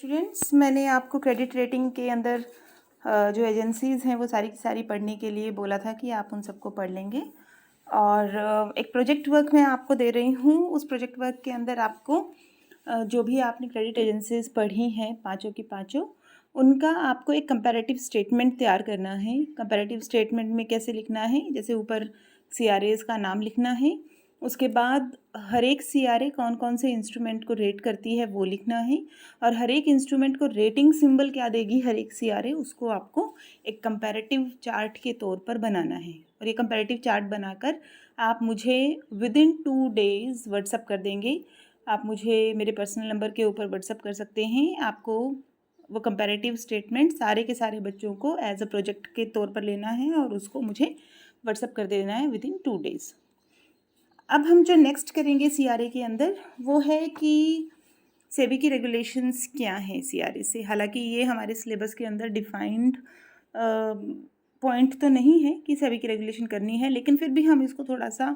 Students, मैंने आपको credit rating के अंदर जो एजेंसीज़ हैं वो सारी की सारी पढ़ने के लिए बोला था कि आप उन सबको पढ़ लेंगे। और एक प्रोजेक्ट वर्क मैं आपको दे रही हूँ। उस प्रोजेक्ट वर्क के अंदर आपको जो भी आपने क्रेडिट एजेंसीज़ पढ़ी हैं पांचों की पांचों, उनका आपको एक कंपैरेटिव स्टेटमेंट तैयार करना है। कंपैरेटिव स्टेटमेंट में कैसे लिखना है, जैसे ऊपर CRAs का नाम लिखना है, उसके बाद हर एक CRA कौन कौन से इंस्ट्रूमेंट को रेट करती है वो लिखना है, और हर एक इंस्ट्रूमेंट को रेटिंग सिंबल क्या देगी हर एक CRA, उसको आपको एक कंपैरेटिव चार्ट के तौर पर बनाना है। और ये कंपैरेटिव चार्ट बनाकर आप मुझे विदिन 2 डेज़ व्हाट्सअप कर देंगे। आप मुझे मेरे पर्सनल नंबर के ऊपर व्हाट्सअप कर सकते हैं। आपको वो कंपैरेटिव स्टेटमेंट सारे के सारे बच्चों को एज अ प्रोजेक्ट के तौर पर लेना है और उसको मुझे व्हाट्सअप कर देना है विदिन 2 डेज़। अब हम जो नेक्स्ट करेंगे CRA के अंदर वो है कि सेबी की रेगुलेशंस क्या हैं CRA से। हालांकि ये हमारे सिलेबस के अंदर डिफाइंड पॉइंट तो नहीं है कि सेबी की रेगुलेशन करनी है, लेकिन फिर भी हम इसको थोड़ा सा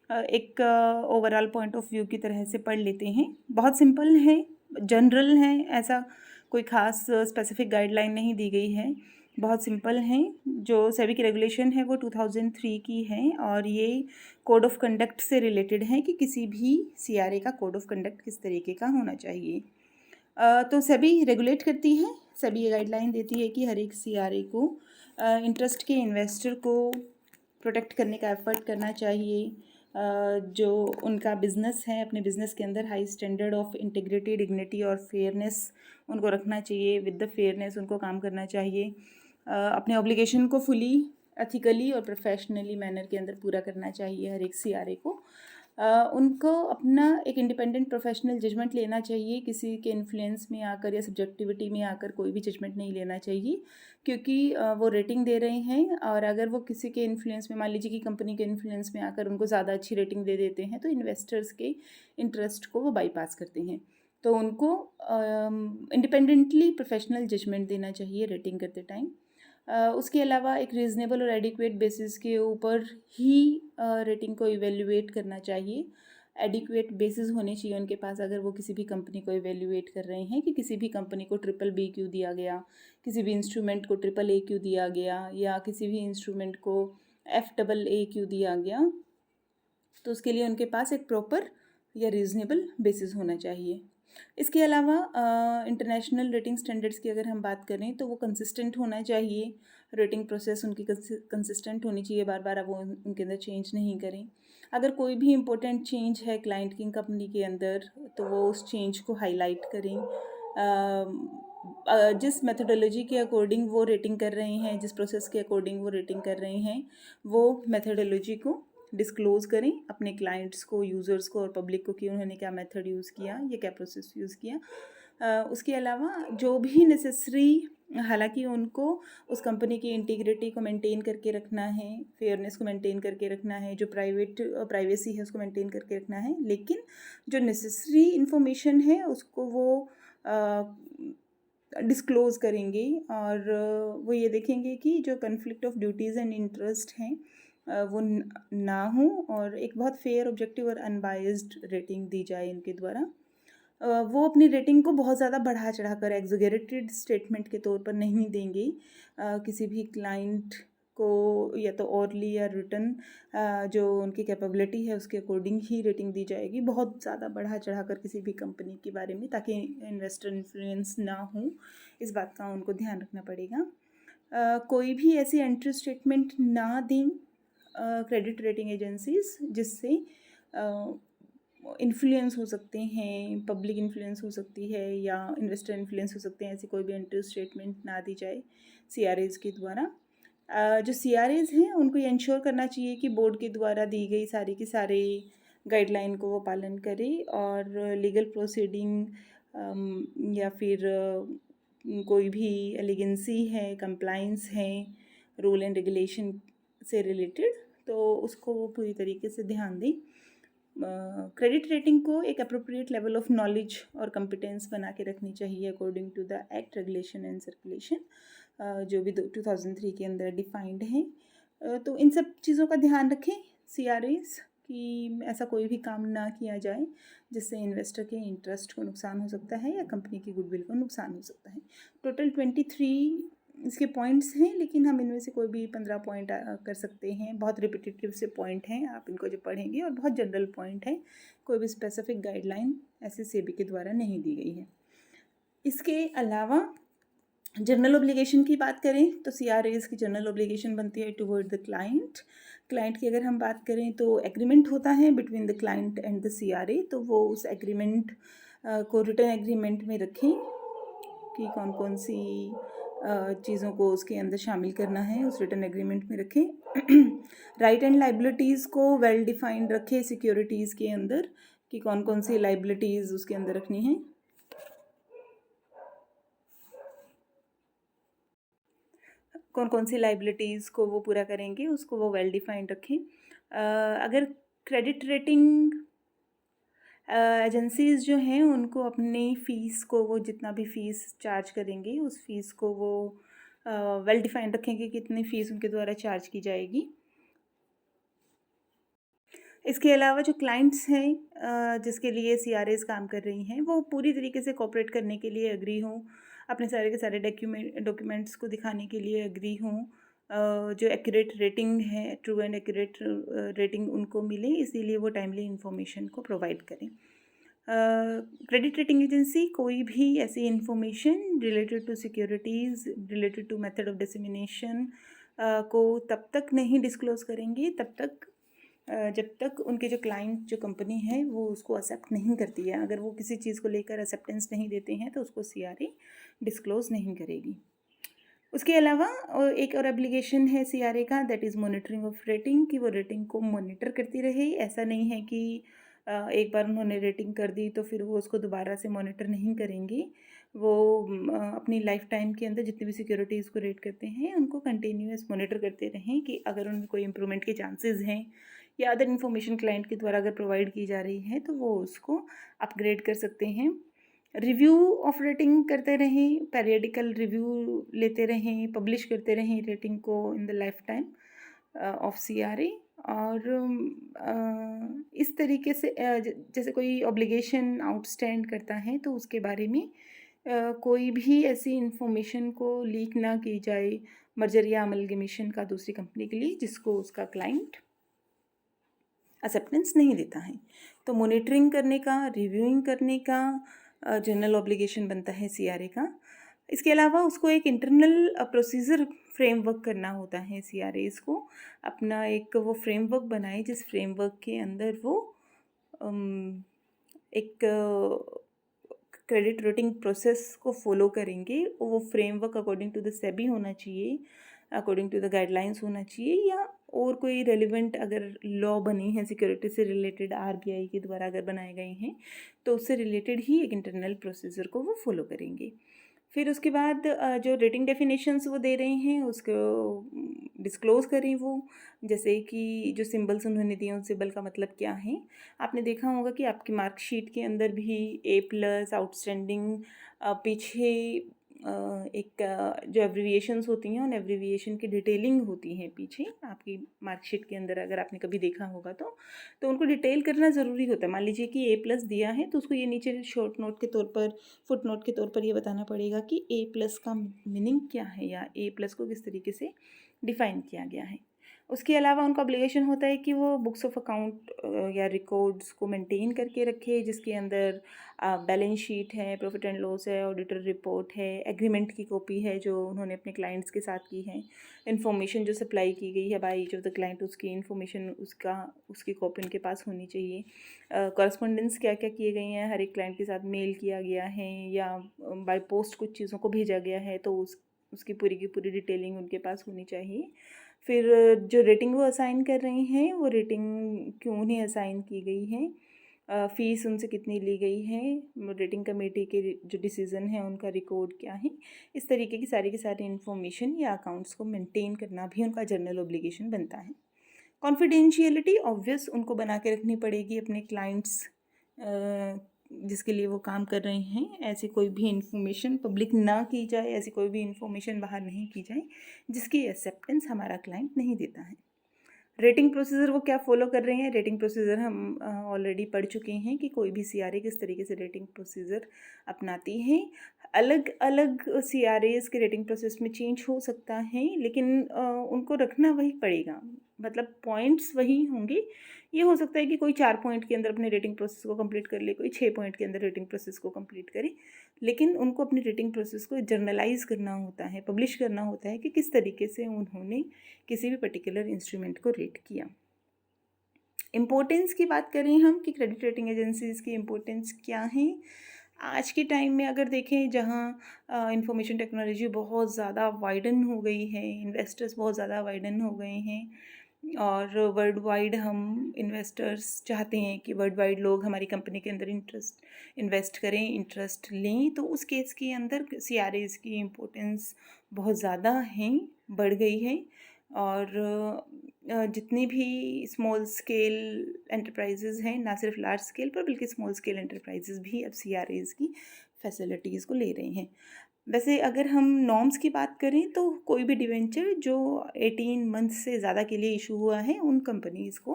एक ओवरऑल पॉइंट ऑफ व्यू की तरह से पढ़ लेते हैं। बहुत सिंपल है, जनरल है, ऐसा कोई ख़ास स्पेसिफिक गाइडलाइन नहीं दी गई है, बहुत सिंपल हैं। जो सेबी की रेगुलेशन है वो 2003 की है और ये कोड ऑफ कंडक्ट से रिलेटेड है कि किसी भी CRA का कोड ऑफ कंडक्ट किस तरीके का होना चाहिए। तो सेबी रेगुलेट करती है। सेबी ये गाइडलाइन देती है कि हर एक CRA को इंटरेस्ट के इन्वेस्टर को प्रोटेक्ट करने का एफर्ट करना चाहिए। जो उनका बिज़नेस है, अपने बिज़नेस के अंदर high standard of integrity, dignity और फेयरनेस उनको रखना चाहिए। विद द फेयरनेस उनको काम करना चाहिए। अपने ऑब्लिगेशन को फुली एथिकली और प्रोफेशनली मैनर के अंदर पूरा करना चाहिए हर एक CRA को। उनको अपना एक इंडिपेंडेंट प्रोफेशनल जजमेंट लेना चाहिए। किसी के इन्फ्लुएंस में आकर या सब्जेक्टिविटी में आकर कोई भी जजमेंट नहीं लेना चाहिए, क्योंकि वो रेटिंग दे रहे हैं और अगर वो किसी के इन्फ्लुएंस में, मान लीजिए कि कंपनी के इन्फ्लुएंस में आकर उनको ज़्यादा अच्छी रेटिंग दे देते हैं तो इन्वेस्टर्स के इंटरेस्ट को वो बाईपास करते हैं। तो उनको इंडिपेंडेंटली प्रोफेशनल जजमेंट देना चाहिए रेटिंग करते टाइम। उसके अलावा एक रीज़नेबल और एडिक्वेट बेसिस के ऊपर ही रेटिंग को इवेल्युएट करना चाहिए। एडिक्वेट बेसिस होने चाहिए उनके पास अगर वो किसी भी कंपनी को इवेल्युएट कर रहे हैं कि किसी भी कंपनी को BBB क्यों दिया गया, किसी भी इंस्ट्रूमेंट को AAA क्यों दिया गया, या किसी भी इंस्ट्रूमेंट को FAA क्यों दिया गया। तो उसके लिए उनके पास एक प्रॉपर या रीज़नेबल बेसिस होना चाहिए। इसके अलावा इंटरनेशनल रेटिंग स्टैंडर्ड्स की अगर हम बात करें तो वो कंसिस्टेंट होना चाहिए। रेटिंग प्रोसेस उनकी कंसिस्टेंट होनी चाहिए, बार बार अब वो उनके अंदर चेंज नहीं करें। अगर कोई भी इम्पोर्टेंट चेंज है क्लाइंट की कंपनी के अंदर तो वो उस चेंज को हाईलाइट करें। जिस मेथोडोलॉजी के अकॉर्डिंग वो रेटिंग कर रहे हैं, जिस प्रोसेस के अकॉर्डिंग वो रेटिंग कर रहे हैं, वो मेथोडोलॉजी को डिस्क्लोज़ करें अपने क्लाइंट्स को, यूज़र्स को और पब्लिक को कि उन्होंने क्या मेथड यूज़ किया या क्या प्रोसेस यूज़ किया। उसके अलावा जो भी नेसेसरी, हालांकि उनको उस कंपनी की इंटीग्रिटी को मेंटेन करके रखना है, फेयरनेस को मेंटेन करके रखना है, जो प्राइवेसी है उसको मेंटेन करके रखना है, लेकिन जो नेसेसरी इन्फॉर्मेशन है उसको वो डिस्क्लोज़ करेंगे। और वो ये देखेंगे कि जो conflict of duties and interest हैं वो ना हो और एक बहुत फेयर, ऑब्जेक्टिव और अनबायस्ड रेटिंग दी जाए इनके द्वारा। वो अपनी रेटिंग को बहुत ज़्यादा बढ़ा चढ़ा कर एग्जैगरेटेड स्टेटमेंट के तौर पर नहीं देंगे। किसी भी क्लाइंट को या तो ऑरली या रिटन जो उनकी कैपेबिलिटी है उसके अकॉर्डिंग ही रेटिंग दी जाएगी, बहुत ज़्यादा बढ़ा चढ़ा कर किसी भी कंपनी के बारे में, ताकि इन्वेस्टर इन्फ्लुएंस ना हो, इस बात का उनको ध्यान रखना पड़ेगा। कोई भी ऐसी एंट्री स्टेटमेंट ना दें क्रेडिट रेटिंग एजेंसीज जिससे इन्फ्लुएंस हो सकते हैं, पब्लिक इन्फ्लुएंस हो सकती है या इन्वेस्टर इन्फ्लुएंस हो सकते हैं। ऐसी कोई भी एंट्री स्टेटमेंट ना दी जाए CRAs के द्वारा। जो CRAs हैं उनको ये इंश्योर करना चाहिए कि बोर्ड के द्वारा दी गई सारी की सारी गाइडलाइन को वो पालन करें और लीगल प्रोसीडिंग या फिर कोई भी एलिगेंसी है, कंप्लाइंस है रूल एंड रेगुलेशन से रिलेटेड, तो उसको वो पूरी तरीके से ध्यान दें। क्रेडिट रेटिंग को एक अप्रोप्रिएट लेवल ऑफ नॉलेज और कंपिटेंस बना के रखनी चाहिए according to the act, regulation and circulation जो भी 2003 के अंदर डिफाइंड हैं। तो इन सब चीज़ों का ध्यान रखें CRAs कि ऐसा कोई भी काम ना किया जाए जिससे इन्वेस्टर के इंटरेस्ट को नुकसान हो सकता है या कंपनी की गुडविल को नुकसान हो सकता है। टोटल 23 इसके पॉइंट्स हैं, लेकिन हम इनमें से कोई भी 15 पॉइंट कर सकते हैं। बहुत रिपीटेटिव से पॉइंट हैं, आप इनको जब पढ़ेंगे, और बहुत जनरल पॉइंट है, कोई भी स्पेसिफिक गाइडलाइन ऐसे सेबी के द्वारा नहीं दी गई है। इसके अलावा जनरल ऑब्लिगेशन की बात करें तो CRAs की जनरल ऑब्लिगेशन बनती है टुवर्ड द क्लाइंट की अगर हम बात करें तो एग्रीमेंट होता है between the client and the CRA, तो वो उस एग्रीमेंट को रिटर्न एग्रीमेंट में रखें कि कौन कौन सी चीज़ों को उसके अंदर शामिल करना है, उस रिटर्न एग्रीमेंट में रखें। राइट एंड लाइबिलिटीज़ को वेल डिफाइंड रखें सिक्योरिटीज़ के अंदर कि कौन कौन सी लाइबिलिटीज़ उसके अंदर रखनी है। कौन कौन सी लाइबिलिटीज़ को वो पूरा करेंगे, उसको वो वेल डिफाइंड रखें। अगर क्रेडिट रेटिंग एजेंसीज़ जो हैं उनको अपनी फ़ीस को, वो जितना भी फ़ीस चार्ज करेंगे उस फ़ीस को वो वेल डिफाइंड रखेंगे कि कितनी फ़ीस उनके द्वारा चार्ज की जाएगी। इसके अलावा जो क्लाइंट्स हैं जिसके लिए CRAs काम कर रही हैं, वो पूरी तरीके से कोऑपरेट करने के लिए एग्री हों, अपने सारे के सारे डॉक्यूमेंट्स को दिखाने के लिए एग्री हों, जो एक्यूरेट रेटिंग है, ट्रू एंड एक्यूरेट रेटिंग उनको मिले, इसीलिए वो टाइमली इन्फॉर्मेशन को प्रोवाइड करें। क्रेडिट रेटिंग एजेंसी कोई भी ऐसी information related to securities, related to method of dissemination को तब तक नहीं डिस्क्लोज़ करेंगे तब तक जब तक उनके जो क्लाइंट, जो कंपनी है, वो उसको एक्सेप्ट नहीं करती है। अगर वो किसी चीज़ को लेकर एक्सेप्टेंस नहीं देते हैं तो उसको CRA डिस्क्लोज़ नहीं करेगी। उसके अलावा एक और एप्लीकेशन है CRA का, that is monitoring of rating, कि वो रेटिंग को मॉनिटर करती रहे। ऐसा नहीं है कि एक बार उन्होंने रेटिंग कर दी तो फिर वो उसको दोबारा से मॉनिटर नहीं करेंगे। वो अपनी लाइफ टाइम के अंदर जितनी भी सिक्योरिटीज़ को रेट करते हैं उनको कंटिन्यूस मॉनिटर करते रहें कि अगर उनमें कोई इम्प्रूवमेंट के चांसेस हैं या अदर इन्फॉर्मेशन क्लाइंट के द्वारा अगर प्रोवाइड की जा रही है तो वो उसको अपग्रेड कर सकते हैं। रिव्यू ऑफ रेटिंग करते रहें, पेरियडिकल रिव्यू लेते रहें, पब्लिश करते रहें रेटिंग को in the life time of CRA। और इस तरीके से जैसे कोई ऑब्लिगेशन आउटस्टैंड करता है तो उसके बारे में कोई भी ऐसी इन्फॉर्मेशन को लीक ना की जाए, मर्जर या अमलगमेशन का दूसरी कंपनी के लिए, जिसको उसका क्लाइंट एक्सेप्टेंस नहीं देता है। तो मॉनिटरिंग करने का, रिव्यूइंग करने का जनरल ऑब्लिगेशन बनता है CRA का। इसके अलावा उसको एक इंटरनल प्रोसीजर फ्रेमवर्क करना होता है CRAs को, अपना एक वो फ्रेमवर्क बनाए जिस फ्रेमवर्क के अंदर वो एक क्रेडिट रेटिंग प्रोसेस को फॉलो करेंगे। वो framework according to the SEBI होना चाहिए, अकॉर्डिंग टू द गाइडलाइंस होना चाहिए, या और कोई रेलिवेंट अगर लॉ बनी है सिक्योरिटी से रिलेटेड, RBI के द्वारा अगर बनाए गए हैं तो उससे रिलेटेड ही एक इंटरनल प्रोसीजर को वो फॉलो करेंगे। फिर उसके बाद जो रेटिंग डेफिनेशंस वो दे रहे हैं उसको डिस्क्लोज़ करें वो, जैसे कि जो सिंबल्स उन्होंने दिए उन सिंबल का मतलब क्या है। आपने देखा होगा कि आपकी मार्कशीट के अंदर भी A+ आउटस्टैंडिंग पीछे एक जो एब्रीविएशंस होती हैं उन एब्रीविएशन की डिटेलिंग होती है पीछे आपकी मार्कशीट के अंदर, अगर आपने कभी देखा होगा तो उनको डिटेल करना ज़रूरी होता है। मान लीजिए कि A+ दिया है तो उसको ये नीचे शॉर्ट नोट के तौर पर, फुट नोट के तौर पर ये बताना पड़ेगा कि A+ का मीनिंग क्या है या A+ को किस तरीके से डिफ़ाइन किया गया है। उसके अलावा उनका ऑब्लिगेशन होता है कि वो बुक्स ऑफ अकाउंट या रिकॉर्ड्स को मेंटेन करके रखे, जिसके अंदर बैलेंस शीट है, प्रॉफिट एंड लॉस है, ऑडिटर रिपोर्ट है, एग्रीमेंट की कॉपी है जो उन्होंने अपने क्लाइंट्स के साथ की है, इन्फॉर्मेशन जो सप्लाई की गई है by each of the client, उसकी इन्फॉर्मेशन, उसकी कॉपी उनके पास होनी चाहिए। कॉरस्पॉन्डेंस क्या क्या किए गए हैं, हर एक क्लाइंट के साथ मेल किया गया है या बाय पोस्ट कुछ चीज़ों को भेजा गया है तो उसकी पूरी की पूरी डिटेलिंग उनके पास होनी चाहिए। फिर जो रेटिंग वो असाइन कर रहे हैं वो रेटिंग क्यों उन्हें असाइन की गई है, फ़ीस उनसे कितनी ली गई है, रेटिंग कमेटी के जो डिसीज़न है उनका रिकॉर्ड क्या है, इस तरीके की सारी इन्फॉर्मेशन या अकाउंट्स को मेंटेन करना भी उनका जर्नल ऑब्लिगेशन बनता है। कॉन्फिडेंशियलिटी ऑब्वियस उनको बना के रखनी पड़ेगी अपने क्लाइंट्स जिसके लिए वो काम कर रहे हैं। ऐसी कोई भी इन्फॉर्मेशन पब्लिक ना की जाए, ऐसी कोई भी इन्फॉर्मेशन बाहर नहीं की जाए जिसकी एक्सेप्टेंस हमारा क्लाइंट नहीं देता है। रेटिंग प्रोसीजर वो क्या फ़ॉलो कर रहे हैं, रेटिंग प्रोसीजर हम ऑलरेडी पढ़ चुके हैं कि कोई भी सीआरए किस तरीके से रेटिंग प्रोसीजर अपनाती है। अलग अलग सीआरएज़ के रेटिंग प्रोसेस में चेंज हो सकता है, लेकिन उनको रखना वही पड़ेगा, मतलब पॉइंट्स वही होंगे। ये हो सकता है कि कोई 4 पॉइंट के अंदर अपने रेटिंग प्रोसेस को कंप्लीट कर ले, कोई 6 पॉइंट के अंदर रेटिंग प्रोसेस को कंप्लीट करे, लेकिन उनको अपनी रेटिंग प्रोसेस को जर्नलाइज़ करना होता है, पब्लिश करना होता है कि किस तरीके से उन्होंने किसी भी पर्टिकुलर इंस्ट्रूमेंट को रेट किया। इम्पोर्टेंस की बात करें हम कि क्रेडिट रेटिंग एजेंसीज़ की इम्पोर्टेंस क्या है आज के टाइम में, अगर देखें जहाँ इंफॉर्मेशन टेक्नोलॉजी बहुत ज़्यादा वाइडन हो गई है, इन्वेस्टर्स बहुत ज़्यादा वाइडन हो गए हैं और वर्ल्ड वाइड हम इन्वेस्टर्स चाहते हैं कि वर्ल्ड वाइड लोग हमारी कंपनी के अंदर इन्वेस्ट करें, इंटरेस्ट लें, तो उस केस के अंदर सीआरएज़ की इम्पोर्टेंस बहुत ज़्यादा हैं, बढ़ गई है। और जितनी भी स्मॉल स्केल एंटरप्राइजेज़ हैं, ना सिर्फ लार्ज स्केल पर बल्कि स्मॉल स्केल एंटरप्राइजेज़ भी अब सीआरएज़ की फैसिलिटीज़ को ले रहे हैं। वैसे अगर हम नॉर्म्स की बात करें तो कोई भी डिवेंचर जो 18 मंथ्स से ज़्यादा के लिए इशू हुआ है, उन कंपनीज़ को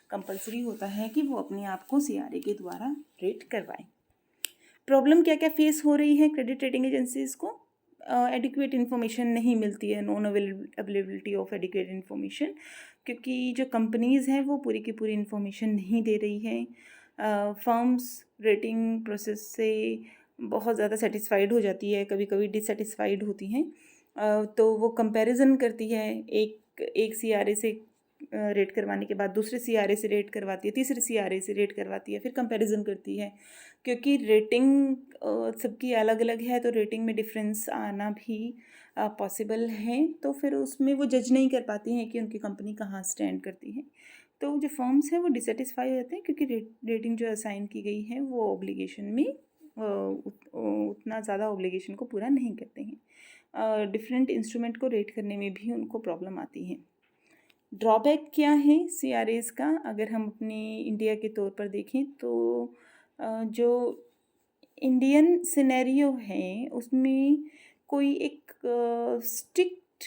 कंपलसरी होता है कि वो अपने आप को सीआरए के द्वारा रेट करवाएं। प्रॉब्लम क्या क्या फेस हो रही है क्रेडिट रेटिंग एजेंसीज़ को? एडिक्वेट इन्फॉर्मेशन नहीं मिलती है, non availability of adequate information, क्योंकि जो कंपनीज़ हैं वो पूरी की पूरी इन्फॉर्मेशन नहीं दे रही हैं। फर्म्स रेटिंग प्रोसेस से बहुत ज़्यादा सेटिस्फाइड हो जाती है, कभी कभी डिससेटिस्फाइड होती हैं, तो वो कंपैरिजन करती है, एक सीआरए से रेट करवाने के बाद दूसरे सीआरए से रेट करवाती है, तीसरे सीआरए से रेट करवाती है, फिर कंपैरिजन करती है। क्योंकि रेटिंग सबकी अलग अलग है, तो रेटिंग में डिफरेंस आना भी पॉसिबल है, तो फिर उसमें वो जज नहीं कर पाती हैं कि उनकी कंपनी कहाँ स्टैंड करती है। तो जो फर्म्स हैं वो डिससेटिस्फाई होते हैं क्योंकि रेटिंग जो असाइन की गई है वो ऑब्लिगेशन में उतना ज़्यादा ऑब्लिगेशन को पूरा नहीं करते हैं। डिफरेंट इंस्ट्रूमेंट को रेट करने में भी उनको प्रॉब्लम आती है। ड्रॉबैक क्या है सीआरएज़ का, अगर हम अपने इंडिया के तौर पर देखें तो जो इंडियन सिनेरियो है उसमें कोई एक स्ट्रिक्ट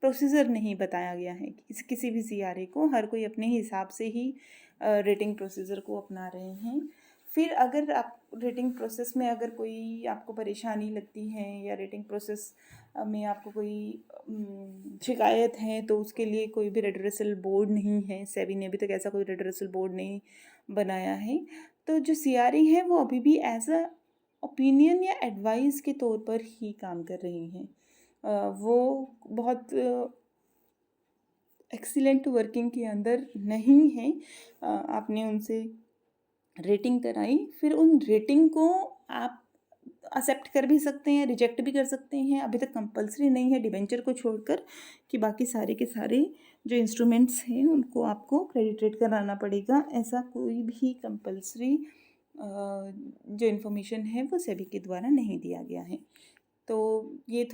प्रोसीजर नहीं बताया गया है किसी भी सीआरए को, हर कोई अपने हिसाब से ही रेटिंग प्रोसीजर को अपना रहे हैं। फिर अगर आप रेटिंग प्रोसेस में अगर कोई आपको परेशानी लगती है या रेटिंग प्रोसेस में आपको कोई शिकायत है, तो उसके लिए कोई भी रेडरेसल बोर्ड नहीं है, सेबी ने अभी तक ऐसा कोई रेडरेसल बोर्ड नहीं बनाया है। तो जो सीआरए है वो अभी भी एज अ ओपिनियन या एडवाइस के तौर पर ही काम कर रही हैं। वो बहुत एक्सीलेंट वर्किंग के अंदर नहीं है। आपने उनसे रेटिंग कराई, फिर उन रेटिंग को आप एक्सेप्ट कर भी सकते हैं, रिजेक्ट भी कर सकते हैं, अभी तक कंपलसरी नहीं है डिबेंचर को छोड़कर कि बाकी सारे के सारे जो इंस्ट्रूमेंट्स हैं उनको आपको क्रेडिट रेट कराना पड़ेगा। ऐसा कोई भी कंपलसरी जो इन्फॉर्मेशन है वो सेबी के द्वारा नहीं दिया गया है। तो ये